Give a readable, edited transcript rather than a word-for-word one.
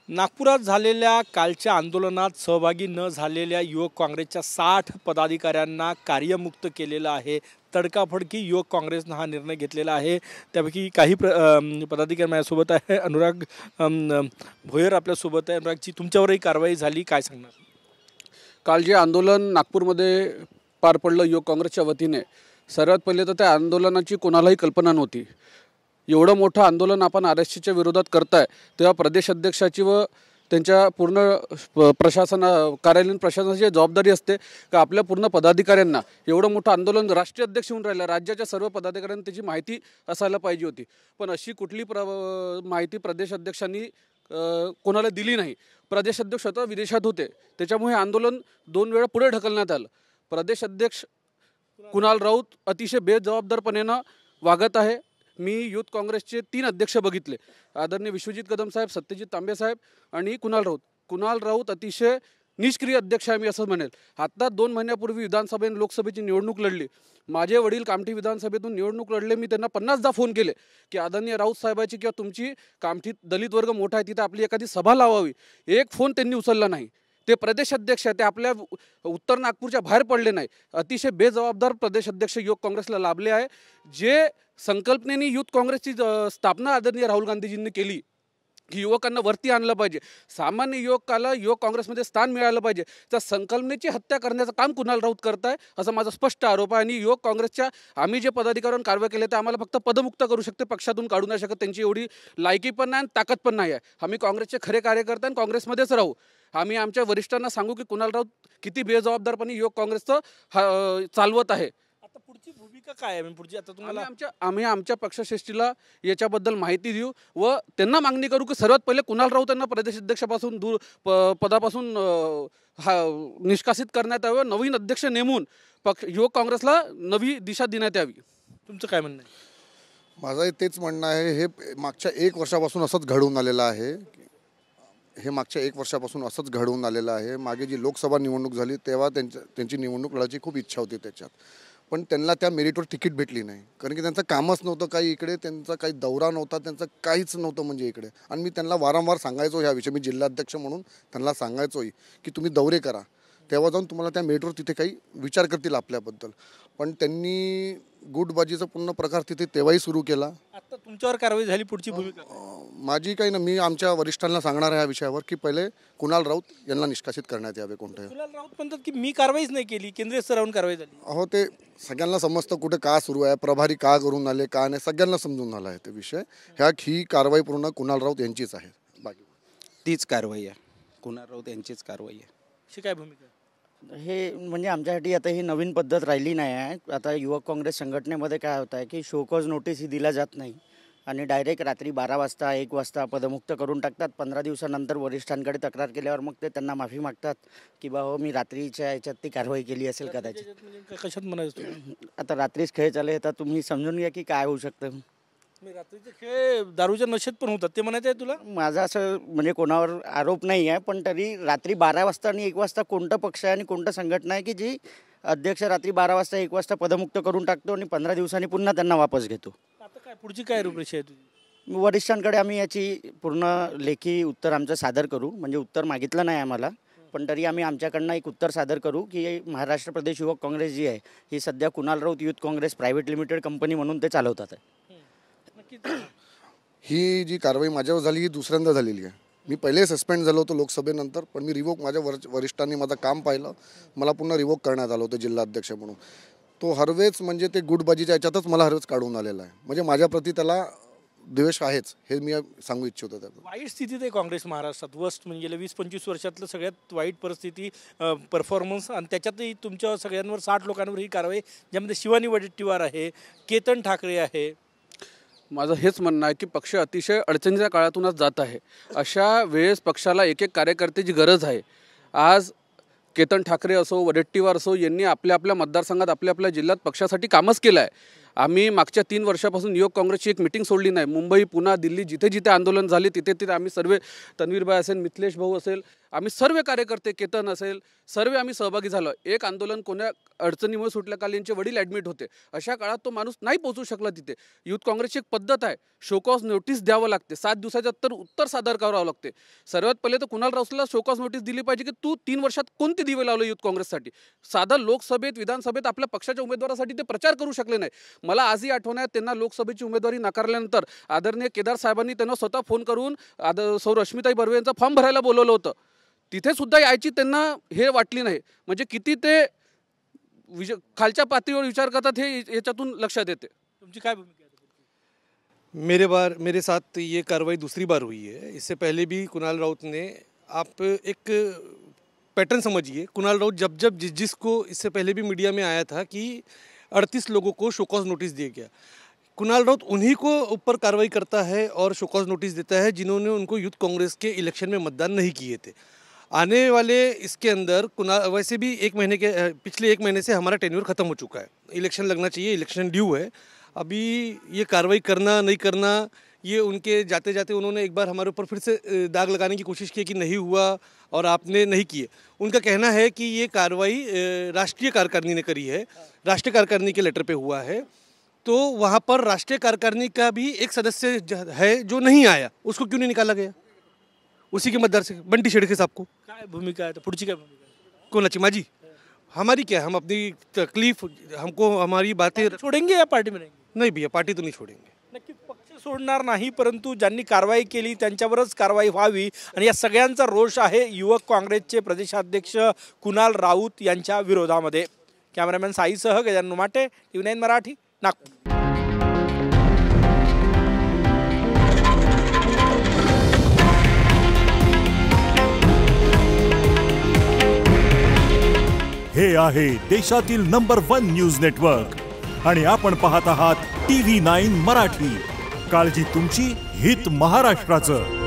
नागपुरात झालेल्या कालच्या आंदोलनात सहभागी न झालेल्या युवक काँग्रेसच्या 60 पदाधिकाऱ्यांना कार्यमुक्त केलेलं आहे। तडकाफडकी युवक काँग्रेसनं हा निर्णय घेतलेला आहे। त्यापैकी काही पदाधिकारी माझ्यासोबत आहे। अनुराग भोयर आपल्यासोबत आहे। अनुरागची तुमच्यावरही कारवाई झाली, काय सांगणार? काल जे आंदोलन नागपूरमध्ये पार पडलं युवक काँग्रेसच्या वतीने, सर्वात पहिले तर त्या आंदोलनाची कोणालाही कल्पना नव्हती। एवढं मोठं आंदोलन आपण आरक्षणाच्या विरोधात करताय तेव्हा प्रदेश अध्यक्षाची व त्यांच्या पूर्ण कार्यालयीन प्रशासनाची जबाबदारी असते का आपल्या पूर्ण पदाधिकाऱ्यांना एवढं मोठं आंदोलन राष्ट्रीय अध्यक्ष होऊन राहिलं, राज्याच्या सर्व पदाधिकाऱ्यांना त्याची माहिती असायला पाहिजे होती। पण अशी कुठली माहिती प्रदेश अध्यक्षांनी कोणाला दिली नाही। प्रदेश अध्यक्ष स्वतः विदेशात होते, त्याच्यामुळे आंदोलन 2 वेळा पुढे ढकलण्यात आलं। प्रदेश अध्यक्ष कुणाल राऊत अतिशय बेजबाबदारपणे वागत आहे। मी युथ काँग्रेसचे 3 अध्यक्ष बघितले, आदरणीय विश्वजित कदम साहेब, सत्यजित तांबे साहेब आणि कुणाल राऊत अतिशय निष्क्रिय अध्यक्ष आहे मी असं म्हणेल। आता 2 महिन्यापूर्वी विधानसभेने लोकसभेची निवडणूक लढली। माझे वडील कामठी विधानसभेतून निवडणूक लढले। मी त्यांना 50दा फोन केले की आदरणीय राऊत साहेबाची किंवा तुमची कामठीत दलित वर्ग मोठा आहे, तिथे आपली एखादी सभा लावावी। एक फोन त्यांनी उचलला नाही। ते प्रदेश अध्यक्ष आहे, ते आपल्या उत्तर नागपूरच्या बाहेर पडले नाही। अतिशय बेजबाबदार प्रदेश अध्यक्ष युवक काँग्रेसला लाभले आहे। जे संकल्पनेने युथ काँग्रेसची स्थापना आदरणीय राहुल गांधीजींनी केली की युवकांना वरती आणलं पाहिजे, सामान्य युवकाला युवक काँग्रेसमध्ये स्थान मिळालं पाहिजे, त्या संकल्पनेची हत्या करण्याचं काम कुणाल राऊत करत आहे असा माझा स्पष्ट आरोप आहे। आणि युवक काँग्रेसच्या आम्ही जे पदाधिकाऱ्यांवर कारवाई केली ते आम्हाला फक्त पदमुक्त करू शकते, पक्षातून काढू नाही शकत। त्यांची एवढी लायकी पण नाही, ताकद पण नाही आहे। आम्ही काँग्रेसचे खरे कार्यकर्ते आणि काँग्रेसमध्येच राहू। आम्ही आमच्या वरिष्ठांना सांगू की कुणाल राऊत किती बेजबाबदारपणे युवक काँग्रेसचं चालवत आहे। आता पुढची भूमिका काय आहे? पुढची आता तुम्हाला आम्ही आमच्या पक्षश्रेष्ठीला याच्याबद्दल माहिती देऊ व त्यांना मागणी करू की सर्वात पहिले कुणाल राऊत यांना प्रदेश अध्यक्षापासून पदापासून निष्कासित करण्यात यावे, नवीन अध्यक्ष नेमून युवक काँग्रेसला नवी दिशा देण्यात यावी। तुमचं काय म्हणणं आहे? माझं तेच म्हणणं आहे। हे मागच्या 1 वर्षापासून असंच घडून आलेलं आहे। मागे जी लोकसभा निवडणूक झाली तेव्हा त्यांची निवडणूक लढायची खूप इच्छा होती त्याच्यात, पण त्यांना त्या मेरिटवर तिकीट भेटली नाही, कारण की त्यांचं कामच नव्हतं काही इकडे, त्यांचा काही दौरा नव्हता, त्यांचं काहीच नव्हतं म्हणजे इकडे। आणि मी त्यांना वारंवार सांगायचो ह्या विषयी, मी जिल्हाध्यक्ष म्हणून त्यांना सांगायचोही की तुम्ही दौरे करा, तेव्हा जाऊन तुम्हाला त्या मेरिटवर तिथे काही विचार करतील आपल्याबद्दल। पण त्यांनी गुटबाजीचा पूर्ण प्रकार तिथे तेव्हाही सुरू केला। आता तुमच्यावर कारवाई झाली, पुढची भूमिका माझी काही ना, मी आमच्या वरिष्ठांना सांगणार आहे या विषयावर की पहिले कुणाल राऊत यांना निष्कासित करण्यात यावे कोणत्याही। कुणाल राऊत म्हणतात की मी कारवाईच नाही केली, केंद्रीय स्तरावरून कारवाई झाली। अहो, ते सगळ्यांना समजतं कुठे का सुरू आहे, प्रभारी का करून आले का नाही, सगळ्यांना समजून आला आहे ते विषय। ही कारवाई पूर्ण कुणाल राऊत यांचीच आहे, बाकी तीच कारवाई आहे, कुणाल राऊत यांचीच कारवाई आहे। अशी काय भूमिका? हे म्हणजे आमच्यासाठी आता ही नवीन पद्धत राहिली नाही आहे। आता युवक काँग्रेस संघटनेमध्ये काय होत आहे की शोकॉज नोटीस ही दिला जात नाही आणि डायरेक्ट रात्री 12 वाजता 1 वाजता पदमुक्त करून टाकतात। 15 दिवसानंतर वरिष्ठांकडे तक्रार केल्यावर मग ते त्यांना माफी मागतात की बा हो मी रात्रीच्या याच्यात ती कारवाई केली असेल कदाचित। कशात म्हणायचं? आता रात्रीच खेळ चालले, तर तुम्ही समजून घ्या की काय होऊ शकतं। रात्रीचे खेळ दारूच्या नशेत पण होतात ते म्हणायचं आहे तुला? माझा असं म्हणजे कोणावर आरोप नाही आहे, पण तरी रात्री 12 वाजता आणि 1 वाजता कोणतं पक्ष आहे आणि कोणतं संघटना आहे की जी अध्यक्ष रात्री 12 वाजता 1 वाजता पदमुक्त करून टाकतो आणि 15 दिवसांनी पुन्हा त्यांना वापस घेतो? आता काय पुढची काय रूपरेषा आहे तुझी? वरिष्ठांकडे आम्ही याची पूर्ण लेखी उत्तर आमचं सादर करू, म्हणजे उत्तर मागितलं नाही आम्हाला, पण तरी आम्ही आमच्याकडनं एक उत्तर सादर करू की महाराष्ट्र प्रदेश युवक काँग्रेस जी आहे ही सध्या Kunal Raut youth Congress private limited company म्हणून ते चालवतात आहे। ही जी कारवाई माझ्यावर झाली ही दुसऱ्यांदा झालेली आहे। मी पहिले सस्पेंड झालो होतो लोकसभेनंतर, पण मी रिवोक माझ्या वरिष्ठांनी माझं काम पाहिलं, मला पुन्हा रिवोक करण्यात आलं होतं जिल्हाध्यक्ष म्हणून। तो हरवेच म्हणजे ते गुटबाजीच्या याच्यातच मला हरवेच काढून आलेला आहे, म्हणजे माझ्याप्रती त्याला द्वेष आहेच, हे मी सांगू इच्छितो। वाईट स्थितीत आहे काँग्रेस महाराष्ट्रात, वर्स्ट म्हणजे 20-25 वर्षातलं सगळ्यात वाईट परिस्थिती, परफॉर्मन्स, आणि त्याच्यातही तुमच्या सगळ्यांवर 60 लोकांवर ही कारवाई, ज्यामध्ये शिवानी वडेट्टीवार आहे, केतन ठाकरे आहे। माझं हेच म्हणणं आहे की पक्ष अतिशय अडचणीच्या काळातूनच जात आहे। अशा वेळेस पक्षाला एक कार्यकर्त्याची गरज आहे। आज केतन ठाकरे असो, वडेट्टीवार असो, यांनी आपल्या आपल्या मतदारसंघात आपल्या जिल्ह्यात पक्षासाठी कामच केलं आहे। आम्ही मागच्या 3 वर्षापासून युवक काँग्रेसची एक मीटिंग सोडली नाही। मुंबई, पुणे, दिल्ली जिथे जिथे आंदोलन झाले तिथे तिथे आम्ही सर्व, तन्वीरबाई असेल, मिथिलेश भाऊ असेल, आम्ही सर्व कार्यकर्ते, केतन असेल, सर्व आम्ही सहभागी झालो. एक आंदोलन कोण्या अडचणीमुळे सुटल्या काल यांचे वडील ॲडमिट होते. अशा काळात तो माणूस नाही पोहोचू शकला तिथे. युथ काँग्रेसची एक पद्धत आहे, शोकॉज नोटीस द्यावं लागते, 7 दिवसाच्या उत्तर सादर करावं लागते. सर्वात पहिले तर कुणाल राऊतला शोकॉज नोटीस दिली पाहिजे की तू 3 वर्षात कोणते दिवे लावले युथ काँग्रेससाठी. साधा लोकसभेत, विधानसभेत आपल्या पक्षाच्या उमेदवारासाठी ते प्रचार करू शकले नाही. मला आजही आठवण आहे, त्यांना लोकसभेची उमेदवारी नाकारल्यानंतर आदरणीय केदार साहेबांनी त्यांना स्वतः फोन करून सौ रश्मिताई बर्वे यांचा फॉर्म भरायला बोलवलं होतं. तिथे सुद्धा यायची त्यांना हे वाटली नाही. म्हणजे किती ते खालच्या पातळीवर विचार करतात हे याच्यातून लक्षात येते. तुमची काय भूमिका आहे? मेरे साथ ये कार्रवाई दूसरी बार हुई है. इससे पहले भी कुणाल राउत ने, आप एक पैटर्न समझिए, कुणाल राउत जब जिसको इससे पहले भी मीडिया में आया था कि 38 लोगों को शोकॉज नोटिस दिया गया. कुणाल राउत उन्हीं को ऊपर कार्रवाई करता है और शोकॉज नोटिस देता है जिन्होंने उनको यूथ कांग्रेस के इलेक्शन में मतदान नहीं किए थे. आने वाले इसके अंदर वैसे भी पिछले एक महीने से हमारा टेन्योर ख़त्म हो चुका है. इलेक्शन लगना चाहिए, इलेक्शन ड्यू है. अभी ये कार्रवाई करना नहीं करना, ये उनके जाते जाते उन्होंने एक बार हमारे ऊपर फिर से दाग लगाने की कोशिश की कि नहीं हुआ और आपने नहीं किए. उनका कहना है कि ये कार्रवाई राष्ट्रीय कार्यकारिणी ने करी है, राष्ट्रीय कार्यकारिणी के लेटर पे हुआ है. तो वहाँ पर राष्ट्रीय कार्यकारिणी का भी एक सदस्य है जो नहीं आया, उसको क्यों नहीं निकाला गया? उसी के मतदार से बंटी शेडके साहब को. काय भूमिका आहे? पुढची काय भूमिका आहे? कोणाची? माझी? हमारी क्या है, हम अपनी तकलीफ, हमको हमारी बातें छोडेंगे या पार्टी में रहेंगे? नहीं भैया, पार्टी तो नहीं छोड़ेंगे. नक्कीच पक्ष सोडणार नाही, परंतु ज्यांनी कारवाई केली त्यांच्यावरच कारवाई व्हावी. आणि या सगळ्यांचा रोष आहे युवक काँग्रेसचे प्रदेशाध्यक्ष कुणाल राऊत यांच्या विरोधामध्ये. कॅमेरामॅन साईसह गजानन उमाटे, TV9 मराठी, नागपूर. हे आहे देशातील नंबर 1 न्यूज नेटवर्क आणि आपण पाहत आहात TV9 मराठी. काळजी तुमची, हित महाराष्ट्राचं.